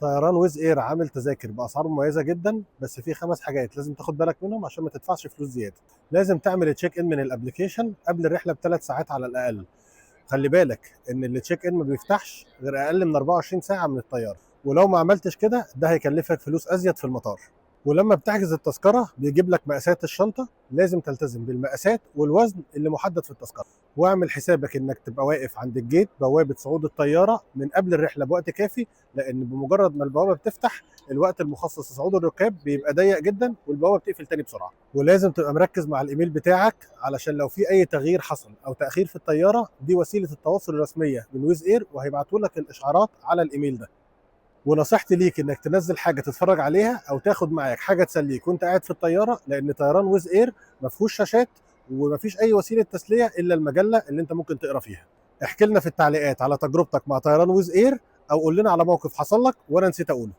طيران ويز اير عامل تذاكر باسعار مميزه جدا، بس في 5 حاجات لازم تاخد بالك منهم عشان ما تدفعش فلوس زياده. لازم تعمل تشيك ان من الابلكيشن قبل الرحله ب3 ساعات على الاقل. خلي بالك ان التشيك ان ما بيفتحش غير اقل من 24 ساعه من الطياره، ولو ما عملتش كده ده هيكلفك فلوس ازيد في المطار. ولما بتحجز التذكره بيجيب لك مقاسات الشنطه، لازم تلتزم بالمقاسات والوزن اللي محدد في التذكره. واعمل حسابك انك تبقى واقف عند الجيت بوابه صعود الطياره من قبل الرحله بوقت كافي، لان بمجرد ما البوابه بتفتح الوقت المخصص لصعود الركاب بيبقى ضيق جدا والبوابه بتقفل تاني بسرعه. ولازم تبقى مركز مع الايميل بتاعك علشان لو في اي تغيير حصل او تاخير في الطياره، دي وسيله التواصل الرسميه من ويز اير وهيبعتوا لك الاشعارات على الايميل ده. ونصيحتي ليك انك تنزل حاجه تتفرج عليها او تاخد معاك حاجه تسليك وانت قاعد في الطياره، لان طيران ويز اير ما فيهوش شاشات وما فيش اي وسيله تسليه الا المجله اللي انت ممكن تقرا فيها. احكي لنا في التعليقات على تجربتك مع طيران ويز اير، او قول لنا على موقف حصل لك وانا نسيت اقوله.